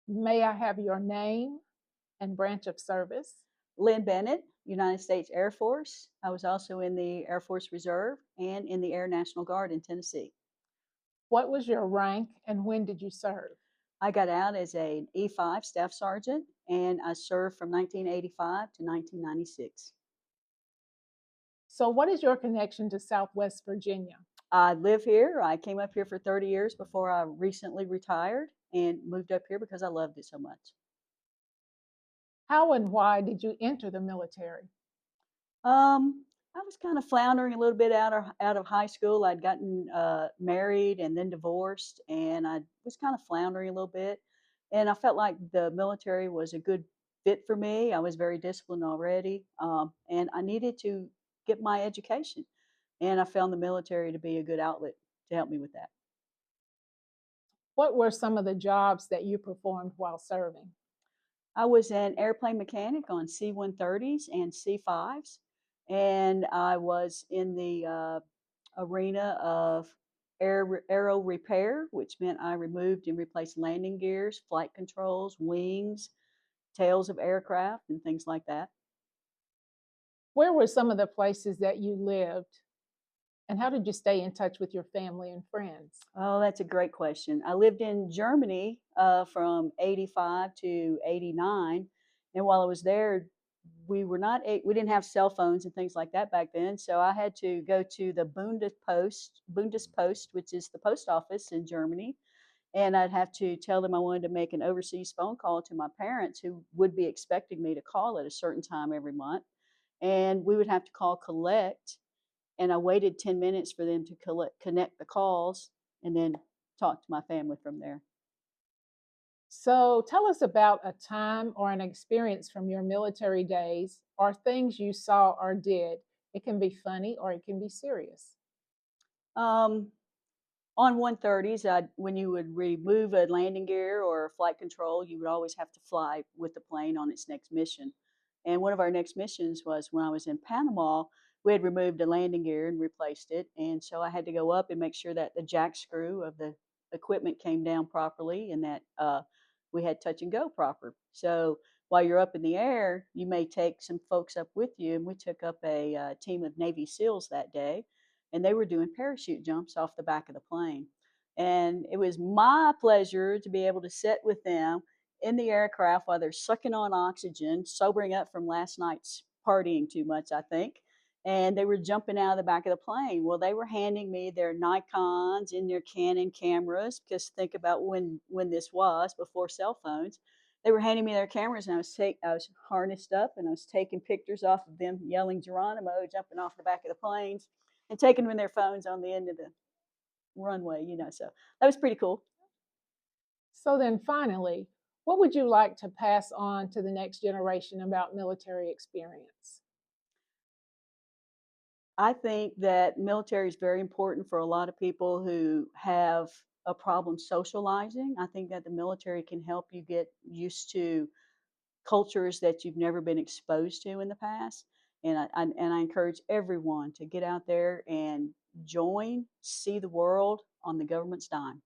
May I have your name and branch of service? Lynn Bennett, United States Air Force. I was also in the Air Force Reserve and in the Air National Guard in Tennessee. What was your rank and when did you serve? I got out as an E5 Staff Sergeant and I served from 1985 to 1996. So, what is your connection to Southwest Virginia? I live here. I came up here for 30 years before I recently retired and moved up here because I loved it so much. How and why did you enter the military? I was kind of floundering a little bit out of high school. I'd gotten married and then divorced, and I was kind of floundering a little bit. And I felt like the military was a good fit for me. I was very disciplined already, and I needed to get my education. And I found the military to be a good outlet to help me with that. What were some of the jobs that you performed while serving? I was an airplane mechanic on C-130s and C-5s, and I was in the arena of aero repair, which meant I removed and replaced landing gears, flight controls, wings, tails of aircraft, and things like that. Where were some of the places that you lived? And how did you stay in touch with your family and friends? Oh, that's a great question. I lived in Germany from 85 to 89. And while I was there, we didn't have cell phones and things like that back then. So I had to go to the Bundespost, which is the post office in Germany. And I'd have to tell them I wanted to make an overseas phone call to my parents who would be expecting me to call at a certain time every month. And we would have to call collect, and I waited 10 minutes for them to connect the calls and then talk to my family from there. So, tell us about a time or an experience from your military days or things you saw or did. It can be funny or it can be serious. Um, on 130s, when you would remove a landing gear or flight control, you would always have to fly with the plane on its next mission. And one of our next missions was when I was in Panama, we had removed a landing gear and replaced it. And so I had to go up and make sure that the jack screw of the equipment came down properly and that we had touch and go proper. So while you're up in the air, you may take some folks up with you. And we took up a team of Navy SEALs that day, and they were doing parachute jumps off the back of the plane. And it was my pleasure to be able to sit with them in the aircraft while they're sucking on oxygen, sobering up from last night's partying too much, I think. And they were jumping out of the back of the plane. Well, they were handing me their Nikons and their Canon cameras, because think about when this was before cell phones. They were handing me their cameras, and I was harnessed up, and I was taking pictures off of them yelling Geronimo, jumping off the back of the planes, and taking them in their phones on the end of the runway. So that was pretty cool. So, then finally, what would you like to pass on to the next generation about military experience? I think that military is very important for a lot of people who have a problem socializing. I think that the military can help you get used to cultures that you've never been exposed to in the past. And I encourage everyone to get out there and join, see the world on the government's dime.